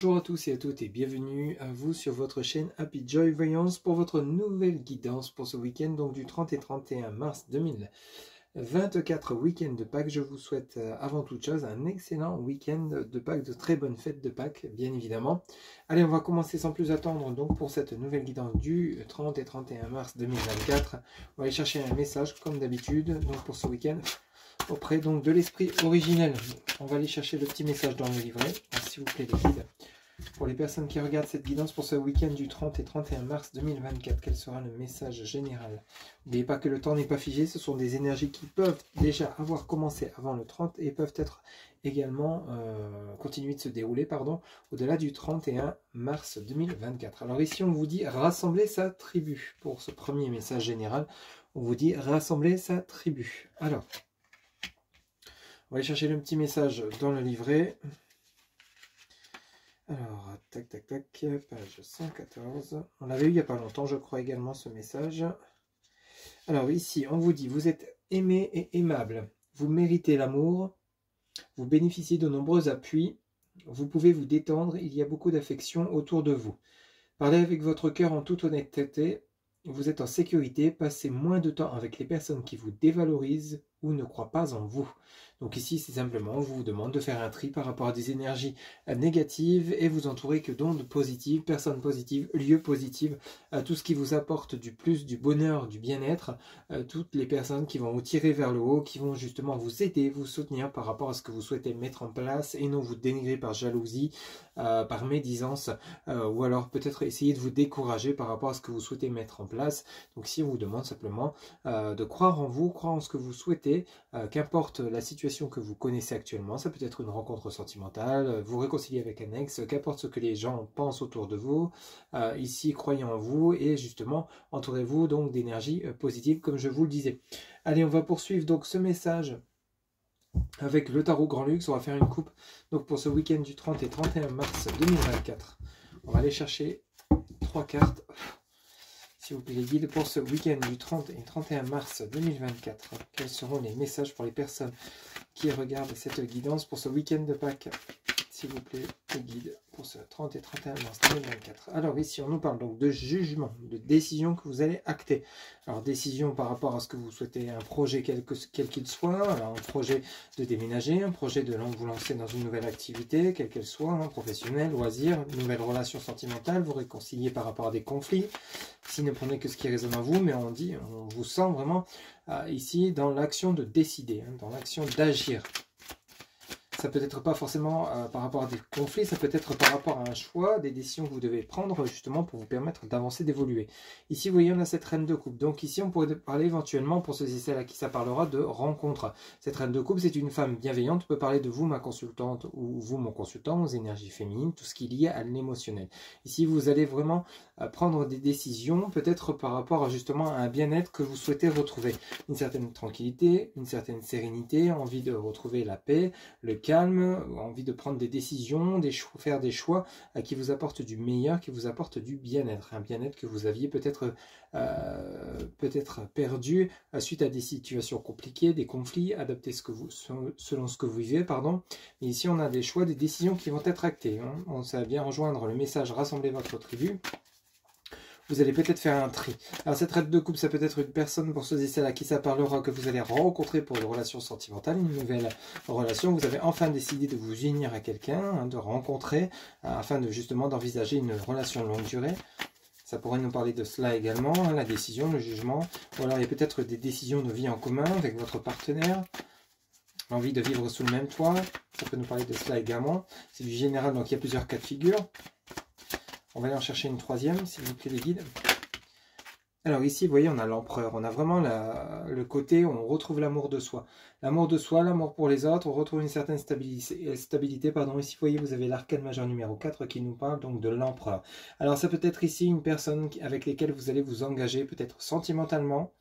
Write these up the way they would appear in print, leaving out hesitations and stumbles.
Bonjour à tous et à toutes et bienvenue à vous sur votre chaîne Happy Joy Voyance pour votre nouvelle guidance pour ce week-end, donc du 30 et 31 mars 2024, week-end de Pâques. Je vous souhaite avant toute chose un excellent week-end de Pâques, de très bonnes fêtes de Pâques bien évidemment. Allez, on va commencer sans plus attendre donc pour cette nouvelle guidance du 30 et 31 mars 2024. On va aller chercher un message comme d'habitude donc pour ce week-end auprès donc de l'esprit originel. On va aller chercher le petit message dans le livret, s'il vous plaît les guides. Pour les personnes qui regardent cette guidance pour ce week-end du 30 et 31 mars 2024, quel sera le message général? N'oubliez pas que le temps n'est pas figé, ce sont des énergies qui peuvent déjà avoir commencé avant le 30 et peuvent être également continuer de se dérouler au-delà du 31 mars 2024. Alors ici on vous dit rassembler sa tribu. Pour ce premier message général, on vous dit rassembler sa tribu. Alors, on va aller chercher le petit message dans le livret. Alors, tac, tac, tac, page 114. On l'avait eu il n'y a pas longtemps, je crois également, ce message. Alors ici, on vous dit, vous êtes aimé et aimable. Vous méritez l'amour. Vous bénéficiez de nombreux appuis. Vous pouvez vous détendre. Il y a beaucoup d'affection autour de vous. Parlez avec votre cœur en toute honnêteté. Vous êtes en sécurité. Passez moins de temps avec les personnes qui vous dévalorisent ou ne croient pas en vous. Donc ici, c'est simplement, on vous demande de faire un tri par rapport à des énergies négatives et vous entourer que d'ondes positives, personnes positives, lieux positifs, tout ce qui vous apporte du plus, du bonheur, du bien-être, toutes les personnes qui vont vous tirer vers le haut, qui vont justement vous aider, vous soutenir par rapport à ce que vous souhaitez mettre en place et non vous dénigrer par jalousie, par médisance, ou alors peut-être essayer de vous décourager par rapport à ce que vous souhaitez mettre en place. Donc si on vous demande simplement de croire en vous, croire en ce que vous souhaitez, qu'importe la situation que vous connaissez actuellement, ça peut être une rencontre sentimentale, vous réconcilier avec un ex, qu'importe ce que les gens pensent autour de vous, ici croyez en vous et justement entourez-vous donc d'énergie positive comme je vous le disais. Allez, on va poursuivre donc ce message avec le tarot Grand Luxe. On va faire une coupe donc pour ce week-end du 30 et 31 mars 2024. On va aller chercher 3 cartes. S'il vous plaît les guides, pour ce week-end du 30 et 31 mars 2024, quels seront les messages pour les personnes qui regardent cette guidance pour ce week-end de Pâques? S'il vous plaît, les guides, pour ce 30 et 31 mars 2024. Alors ici, on nous parle donc de jugement, de décision que vous allez acter. Alors décision par rapport à ce que vous souhaitez, un projet quel qu'il soit, alors un projet de déménager, un projet de vous lancer dans une nouvelle activité, quelle qu'elle soit, professionnelle, loisir, une nouvelle relation sentimentale, vous réconcilier par rapport à des conflits. Ici, ne prenez que ce qui résonne en vous, mais on vous sent vraiment ici dans l'action de décider, dans l'action d'agir. Ça peut être pas forcément par rapport à des conflits, ça peut être par rapport à un choix, des décisions que vous devez prendre justement pour vous permettre d'avancer, d'évoluer. Ici, vous voyez, on a cette reine de coupe. Donc ici, on pourrait parler éventuellement, pour ceux et celles à qui ça parlera, de rencontre. Cette reine de coupe, c'est une femme bienveillante. On peut parler de vous, ma consultante, ou vous, mon consultant, aux énergies féminines, tout ce qui est lié à l'émotionnel. Ici, vous allez vraiment prendre des décisions, peut-être par rapport justement à un bien-être que vous souhaitez retrouver. Une certaine tranquillité, une certaine sérénité, envie de retrouver la paix, le calme, envie de prendre des décisions, faire des choix qui vous apportent du meilleur, qui vous apportent du bien-être. Un bien-être que vous aviez peut-être perdu suite à des situations compliquées, des conflits, adaptés selon ce que vous vivez. Mais ici, on a des choix, des décisions qui vont être actées. On va bien rejoindre le message « Rassemblez votre tribu ». Vous allez peut-être faire un tri. Alors cette reine de coupe, ça peut être une personne, pour ceux et celles à qui ça parlera, que vous allez rencontrer pour une relation sentimentale, une nouvelle relation. Vous avez enfin décidé de vous unir à quelqu'un, de rencontrer, afin de justement d'envisager une relation longue durée. Ça pourrait nous parler de cela également, la décision, le jugement. Ou alors il y a peut-être des décisions de vie en commun avec votre partenaire. Envie de vivre sous le même toit. Ça peut nous parler de cela également. C'est du général, donc il y a plusieurs cas de figure. On va aller en chercher une troisième, s'il vous plaît les guides. Alors ici, vous voyez, on a l'empereur. On a vraiment le côté où on retrouve l'amour de soi. L'amour de soi, l'amour pour les autres, on retrouve une certaine stabilité. Ici, vous voyez, vous avez l'arcane majeur numéro 4 qui nous parle donc de l'empereur. Alors ça peut être ici une personne avec laquelle vous allez vous engager, peut-être sentimentalement,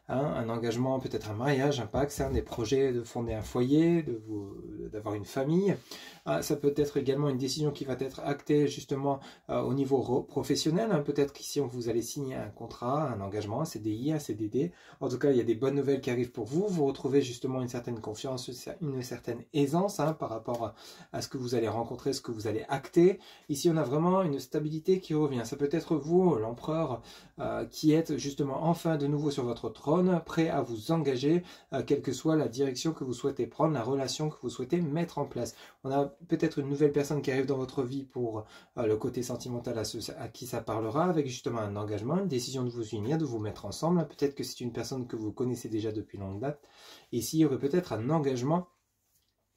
un engagement, peut-être un mariage, un pacte, des projets de fonder un foyer, d'avoir une famille. Ça peut être également une décision qui va être actée justement au niveau professionnel. Peut-être qu'ici, vous allez signer un contrat, un engagement, un CDI, un CDD. En tout cas, il y a des bonnes nouvelles qui arrivent pour vous. Vous retrouvez justement une certaine confiance, une certaine aisance hein, par rapport à ce que vous allez rencontrer, ce que vous allez acter. Ici, on a vraiment une stabilité qui revient. Ça peut être vous, l'empereur, qui êtes justement enfin de nouveau sur votre trône, prêt à vous engager, quelle que soit la direction que vous souhaitez prendre, la relation que vous souhaitez mettre en place. On a peut-être une nouvelle personne qui arrive dans votre vie pour le côté sentimental à qui ça parlera, avec justement un engagement, une décision de vous unir, de vous mettre ensemble. Peut-être que c'est une personne que vous connaissez déjà depuis longue date. Et ici, il y aurait peut-être un engagement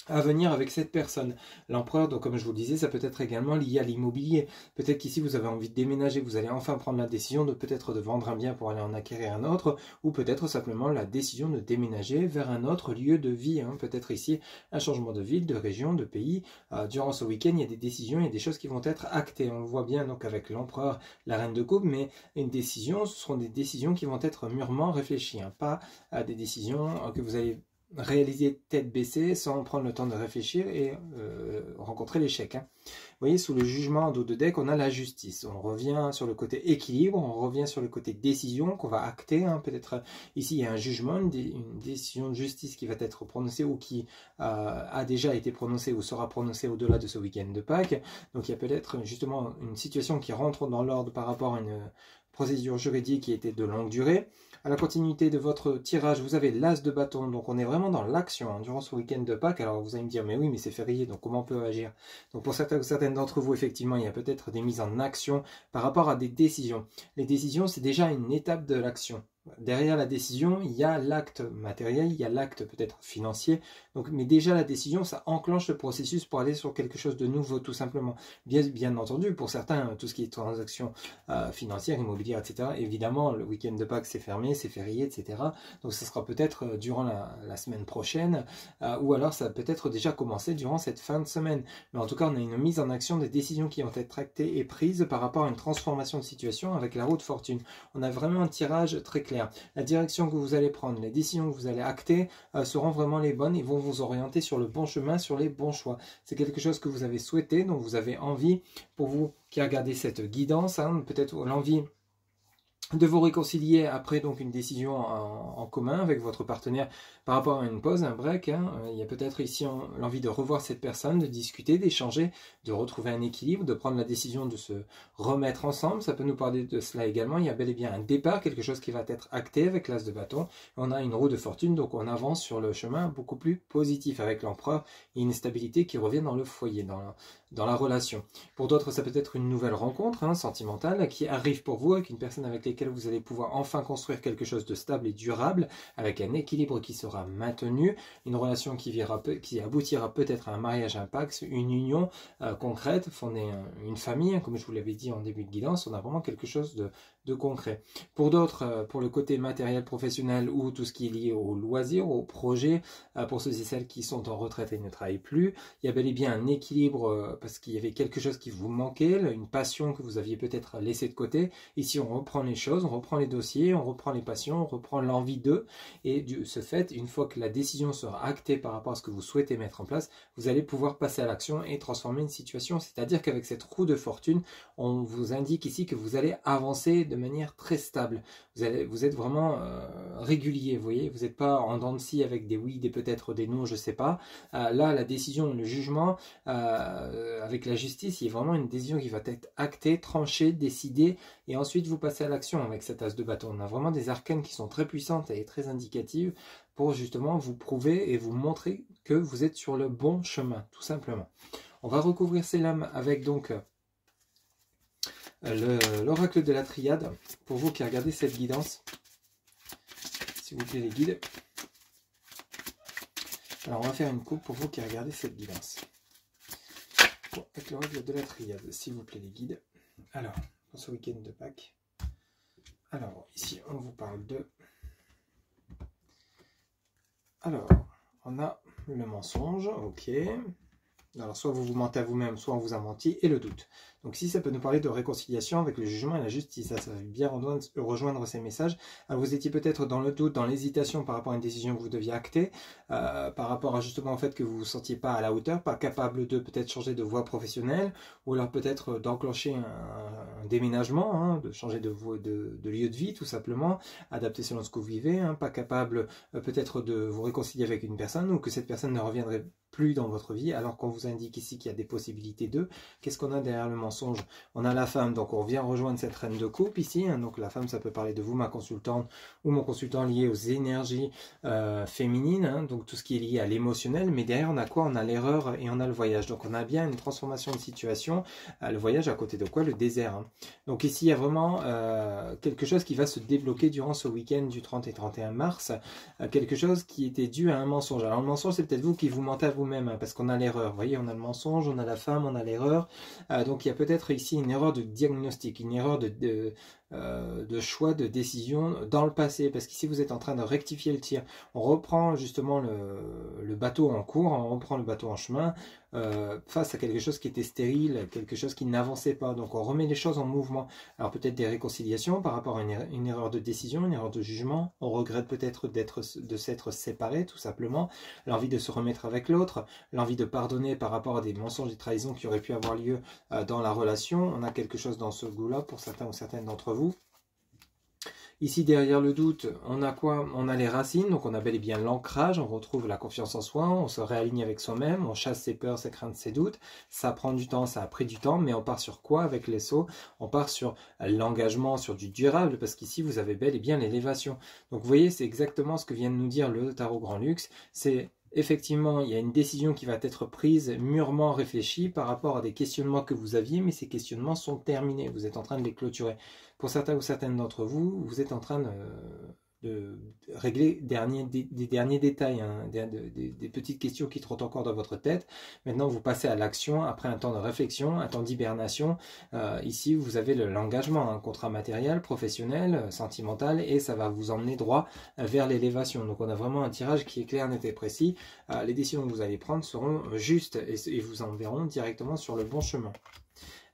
à venir avec cette personne. L'empereur, donc comme je vous le disais, ça peut être également lié à l'immobilier. Peut-être qu'ici vous avez envie de déménager, vous allez enfin prendre la décision de peut-être de vendre un bien pour aller en acquérir un autre, ou peut-être simplement la décision de déménager vers un autre lieu de vie. Hein. Peut-être ici un changement de ville, de région, de pays. Durant ce week-end, il y a des décisions, il y a des choses qui vont être actées. On le voit bien donc avec l'empereur, la reine de coupe, mais une décision, ce seront des décisions qui vont être mûrement réfléchies, hein. Pas des décisions que vous allez réaliser tête baissée sans prendre le temps de réfléchir et rencontrer l'échec. Hein. Vous voyez, sous le jugement en dos de deck, on a la justice. On revient sur le côté équilibre, on revient sur le côté décision qu'on va acter. Hein. Peut-être ici, il y a un jugement, une décision de justice qui va être prononcée ou qui a déjà été prononcée ou sera prononcée au-delà de ce week-end de Pâques. Donc, il y a peut-être justement une situation qui rentre dans l'ordre par rapport à une procédure juridique qui était de longue durée. À la continuité de votre tirage, vous avez l'as de bâton, donc on est vraiment dans l'action hein, durant ce week-end de Pâques. Alors vous allez me dire, mais oui, mais c'est férié, donc comment on peut agir? Donc pour certaines d'entre vous, effectivement, il y a peut-être des mises en action par rapport à des décisions. Les décisions, c'est déjà une étape de l'action. Derrière la décision, il y a l'acte matériel, il y a l'acte peut-être financier. Donc, mais déjà la décision, ça enclenche le processus pour aller sur quelque chose de nouveau, tout simplement. Bien entendu, pour certains, tout ce qui est transactions financières, immobilières, etc. Évidemment, le week-end de Pâques, c'est fermé, c'est férié, etc. Donc, ça sera peut-être durant la semaine prochaine, ou alors ça peut être déjà commencé durant cette fin de semaine. Mais en tout cas, on a une mise en action des décisions qui vont être actées et prises par rapport à une transformation de situation avec la roue de fortune. On a vraiment un tirage très clair. La direction que vous allez prendre, les décisions que vous allez acter seront vraiment les bonnes et vont vous orienter sur le bon chemin, sur les bons choix. C'est quelque chose que vous avez souhaité, dont vous avez envie. Pour vous qui regardez cette guidance, hein, peut-être l'envie de vous réconcilier après donc une décision en commun avec votre partenaire par rapport à une pause, un break. Hein. Il y a peut-être ici l'envie de revoir cette personne, de discuter, d'échanger, de retrouver un équilibre, de prendre la décision de se remettre ensemble. Ça peut nous parler de cela également. Il y a bel et bien un départ, quelque chose qui va être acté avec l'as de bâton. On a une roue de fortune, donc on avance sur le chemin beaucoup plus positif avec l'empereur et une stabilité qui revient dans le foyer, dans la relation. Pour d'autres, ça peut être une nouvelle rencontre hein, sentimentale qui arrive pour vous avec une personne avec laquelle vous allez pouvoir enfin construire quelque chose de stable et durable, avec un équilibre qui sera maintenu, une relation qui aboutira peut-être à un mariage, un pax, une union concrète, fonder une famille, hein, comme je vous l'avais dit en début de guidance, on a vraiment quelque chose de concret. Pour d'autres, pour le côté matériel professionnel ou tout ce qui est lié au loisir, au projet, pour ceux et celles qui sont en retraite et ne travaillent plus, il y a bel et bien un équilibre parce qu'il y avait quelque chose qui vous manquait, une passion que vous aviez peut-être laissée de côté. Ici, on reprend les choses, on reprend les dossiers, on reprend les passions, on reprend l'envie d'eux. Et de ce fait, une fois que la décision sera actée par rapport à ce que vous souhaitez mettre en place, vous allez pouvoir passer à l'action et transformer une situation. C'est-à-dire qu'avec cette roue de fortune, on vous indique ici que vous allez avancer de manière très stable. Vous êtes vraiment régulier, vous voyez. Vous n'êtes pas en dents de scie avec des oui, des peut-être, des non, je ne sais pas. Là, la décision, le jugement, avec la justice, il y a vraiment une décision qui va être actée, tranchée, décidée, et ensuite vous passez à l'action avec cet as de bâton. On a vraiment des arcanes qui sont très puissantes et très indicatives pour justement vous prouver et vous montrer que vous êtes sur le bon chemin, tout simplement. On va recouvrir ces lames avec donc l'oracle de la triade, pour vous qui regardez cette guidance, s'il vous plaît les guides. Alors on va faire une coupe pour vous qui regardez cette guidance. Avec l'oracle de la triade, s'il vous plaît les guides. Alors, pour ce week-end de Pâques. Alors, ici on vous parle de... Alors, on a le mensonge, ok. Alors, soit vous vous mentez à vous-même, soit on vous a menti, et le doute. Donc, si ça peut nous parler de réconciliation avec le jugement et la justice, ça va bien rejoindre ces messages. Alors, vous étiez peut-être dans le doute, dans l'hésitation par rapport à une décision que vous deviez acter, par rapport à justement au fait que vous ne vous sentiez pas à la hauteur, pas capable de peut-être changer de voie professionnelle, ou alors peut-être d'enclencher un un déménagement, hein, de changer de lieu de vie tout simplement, adapté selon ce que vous vivez, hein, pas capable peut-être de vous réconcilier avec une personne ou que cette personne ne reviendrait plus dans votre vie, alors qu'on vous indique ici qu'il y a des possibilités d'eux. Qu'est-ce qu'on a derrière le mensonge? On a la femme, donc on vient rejoindre cette reine de coupe ici, hein, donc la femme ça peut parler de vous, ma consultante, ou mon consultant lié aux énergies féminines, hein, donc tout ce qui est lié à l'émotionnel, mais derrière on a quoi? On a l'erreur et on a le voyage, donc on a bien une transformation de situation, le voyage à côté de quoi? Le désert. Hein. Donc ici il y a vraiment quelque chose qui va se débloquer durant ce week-end du 30 et 31 mars, quelque chose qui était dû à un mensonge. Alors le mensonge c'est peut-être vous qui vous mentez à vous-même, hein, parce qu'on a l'erreur, vous voyez, on a le mensonge, on a la femme, on a l'erreur, donc il y a peut-être ici une erreur de diagnostic, une erreur de choix, de décision dans le passé, parce qu'ici vous êtes en train de rectifier le tir. On reprend justement le bateau en cours, on reprend le bateau en chemin, face à quelque chose qui était stérile, quelque chose qui n'avançait pas, donc on remet les choses en mouvement. Alors peut-être des réconciliations par rapport à une erreur de décision, une erreur de jugement, on regrette peut-être de s'être séparé tout simplement, l'envie de se remettre avec l'autre, l'envie de pardonner par rapport à des mensonges et trahisons qui auraient pu avoir lieu dans la relation. On a quelque chose dans ce goût-là pour certains ou certaines d'entre vous. Ici, derrière le doute, on a quoi? On a les racines, donc on a bel et bien l'ancrage, on retrouve la confiance en soi, on se réaligne avec soi-même, on chasse ses peurs, ses craintes, ses doutes. Ça prend du temps, ça a pris du temps, mais on part sur quoi avec les sauts? On part sur l'engagement, sur du durable, parce qu'ici, vous avez bel et bien l'élévation. Donc, vous voyez, c'est exactement ce que vient de nous dire le Tarot Grand Luxe, c'est... Effectivement, il y a une décision qui va être prise, mûrement réfléchie par rapport à des questionnements que vous aviez, mais ces questionnements sont terminés, vous êtes en train de les clôturer. Pour certains ou certaines d'entre vous, vous êtes en train de régler des derniers détails, hein, des petites questions qui trottent encore dans votre tête. Maintenant, vous passez à l'action après un temps de réflexion, un temps d'hibernation. Ici, vous avez l'engagement, un contrat matériel, professionnel, sentimental, et ça va vous emmener droit vers l'élévation. Donc, on a vraiment un tirage qui est clair, net et précis. Les décisions que vous allez prendre seront justes et vous enverront directement sur le bon chemin.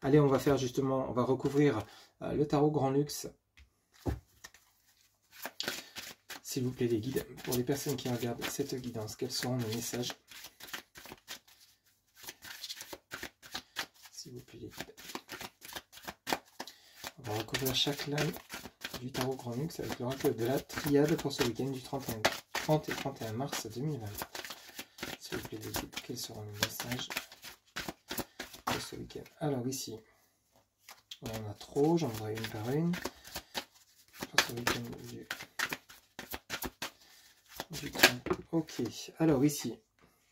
Allez, on va faire justement, on va recouvrir le tarot Grand Luxe. S'il vous plaît les guides, pour les personnes qui regardent cette guidance, quels seront les messages? S'il vous plaît les guides. On va recouvrir chaque lame du tarot Grand Luxe avec l'oracle de la triade pour ce week-end du 30 et 31 mars 2020. S'il vous plaît les guides, quels seront les messages pour ce week-end? Alors ici, on en a trop, j'en voudrais une par une. Pour ce week-end du 30. Ok, alors ici,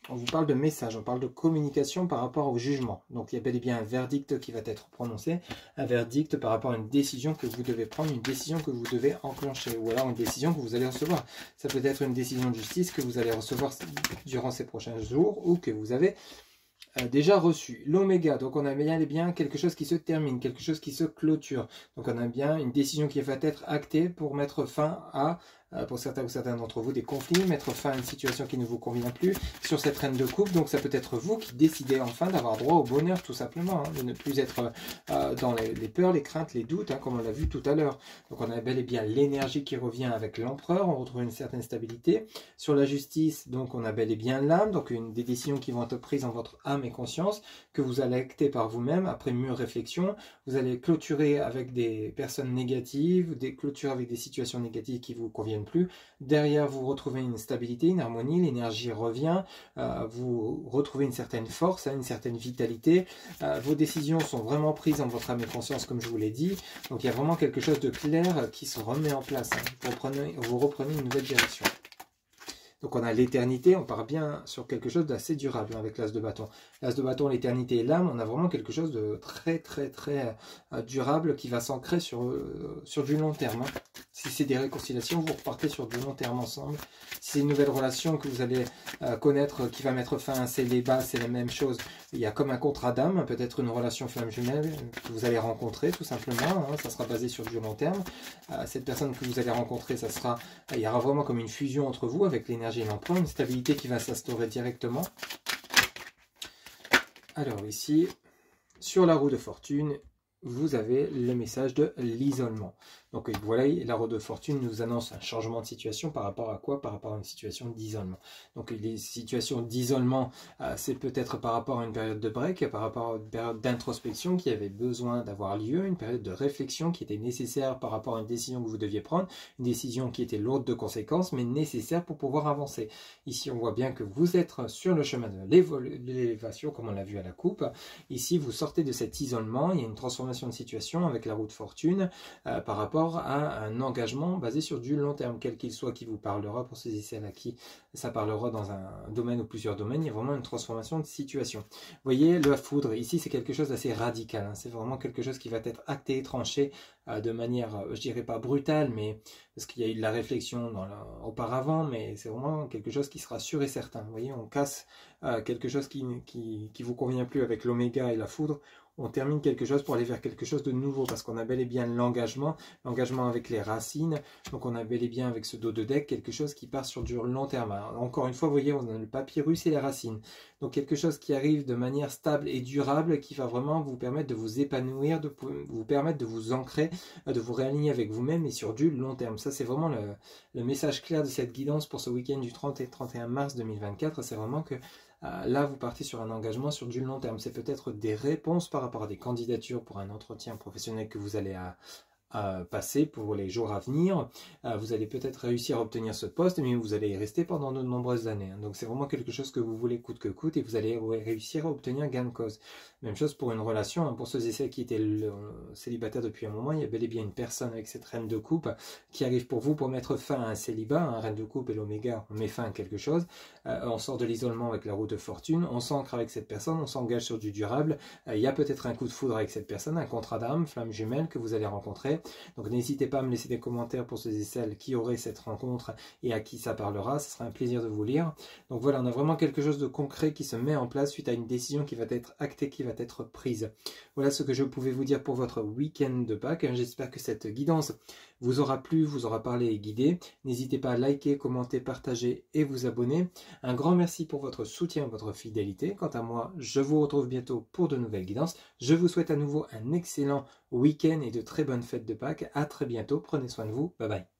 on vous parle de message, on parle de communication par rapport au jugement. Donc il y a bel et bien un verdict qui va être prononcé, un verdict par rapport à une décision que vous devez prendre, une décision que vous devez enclencher, ou alors une décision que vous allez recevoir. Ça peut être une décision de justice que vous allez recevoir durant ces prochains jours, ou que vous avez déjà reçu. L'oméga, donc on a bien quelque chose qui se termine, quelque chose qui se clôture. Donc on a bien une décision qui va être actée pour mettre fin à, pour certains ou certains d'entre vous, des conflits, mettre fin à une situation qui ne vous convient plus sur cette reine de coupe. Donc ça peut être vous qui décidez enfin d'avoir droit au bonheur tout simplement, hein, de ne plus être dans les peurs, les craintes, les doutes, hein, comme on l'a vu tout à l'heure. Donc on a bel et bien l'énergie qui revient avec l'empereur, on retrouve une certaine stabilité. Sur la justice, donc on a bel et bien l'âme, donc des décisions qui vont être prises en votre âme et conscience, que vous allez acter par vous-même après mûre réflexion. Vous allez clôturer avec des personnes négatives, clôturer avec des situations négatives qui vous conviennent plus. Derrière, vous retrouvez une stabilité, une harmonie, l'énergie revient, vous retrouvez une certaine force, une certaine vitalité. Vos décisions sont vraiment prises en votre âme et conscience, comme je vous l'ai dit. Donc il y a vraiment quelque chose de clair qui se remet en place. Hein. Vous reprenez une nouvelle direction. Donc on a l'éternité, on part bien sur quelque chose d'assez durable avec l'as de bâton. L'as de bâton, l'éternité et l'âme, on a vraiment quelque chose de très durable qui va s'ancrer sur du long terme. Hein. Si c'est des réconciliations, vous repartez sur du long terme ensemble. Si c'est une nouvelle relation que vous allez connaître qui va mettre fin à célibat, c'est la même chose. Il y a comme un contrat d'âme, peut-être une relation flamme jumelle que vous allez rencontrer tout simplement. Hein. Ça sera basé sur du long terme. Cette personne que vous allez rencontrer, il y aura vraiment comme une fusion entre vous avec l'énergie et l'emprunt, une stabilité qui va s'instaurer directement. Alors ici, sur la roue de fortune, vous avez le message de l'isolement. Donc voilà, la roue de fortune nous annonce un changement de situation par rapport à quoi? Par rapport à une situation d'isolement. Donc les situations d'isolement, c'est peut-être par rapport à une période de break, par rapport à une période d'introspection qui avait besoin d'avoir lieu, une période de réflexion qui était nécessaire par rapport à une décision que vous deviez prendre, une décision qui était lourde de conséquences, mais nécessaire pour pouvoir avancer. Ici, on voit bien que vous êtes sur le chemin de l'élévation, comme on l'a vu à la coupe. Ici, vous sortez de cet isolement, il y a une transformation de situation avec la roue de fortune par rapport à un engagement basé sur du long terme, quel qu'il soit, qui vous parlera pour ceux et celles à qui ça parlera dans un domaine ou plusieurs domaines. Il y a vraiment une transformation de situation. Vous voyez, la foudre, ici, c'est quelque chose d'assez radical. Hein. C'est vraiment quelque chose qui va être acté et tranché de manière, je dirais pas brutale, mais parce qu'il y a eu de la réflexion auparavant, mais c'est vraiment quelque chose qui sera sûr et certain. Vous voyez, on casse quelque chose qui vous convient plus avec l'oméga et la foudre. On termine quelque chose pour aller vers quelque chose de nouveau, parce qu'on a bel et bien l'engagement avec les racines, donc on a bel et bien avec ce dos de deck quelque chose qui part sur du long terme. Alors, encore une fois, vous voyez, on a le papyrus et les racines, donc quelque chose qui arrive de manière stable et durable, qui va vraiment vous permettre de vous épanouir, de vous permettre de vous ancrer, de vous réaligner avec vous-même et sur du long terme. Ça, c'est vraiment le message clair de cette guidance pour ce week-end du 30 et 31 mars 2024, c'est vraiment que là, vous partez sur un engagement sur du long terme. C'est peut-être des réponses par rapport à des candidatures pour un entretien professionnel que vous allez passer pour les jours à venir. Vous allez peut-être réussir à obtenir ce poste, mais vous allez y rester pendant de nombreuses années. Donc c'est vraiment quelque chose que vous voulez coûte que coûte et vous allez réussir à obtenir gain de cause. Même chose pour une relation. Hein. Pour ceux et celles qui étaient célibataires depuis un moment, il y a bel et bien une personne avec cette reine de coupe qui arrive pour vous pour mettre fin à un célibat. Un reine de coupe et l'oméga, on met fin à quelque chose. On sort de l'isolement avec la roue de fortune. On s'ancre avec cette personne. On s'engage sur du durable. Il y a peut-être un coup de foudre avec cette personne, un contrat d'âme, flamme jumelle que vous allez rencontrer. Donc n'hésitez pas à me laisser des commentaires pour ceux et celles qui auraient cette rencontre et à qui ça parlera. Ce sera un plaisir de vous lire. Donc voilà, on a vraiment quelque chose de concret qui se met en place suite à une décision qui va être actée, qui va être prise. Voilà ce que je pouvais vous dire pour votre week-end de Pâques. J'espère que cette guidance vous aura plu, vous aura parlé et guidé. N'hésitez pas à liker, commenter, partager et vous abonner. Un grand merci pour votre soutien, votre fidélité. Quant à moi, je vous retrouve bientôt pour de nouvelles guidances. Je vous souhaite à nouveau un excellent week-end et de très bonnes fêtes de Pâques. À très bientôt. Prenez soin de vous. Bye bye.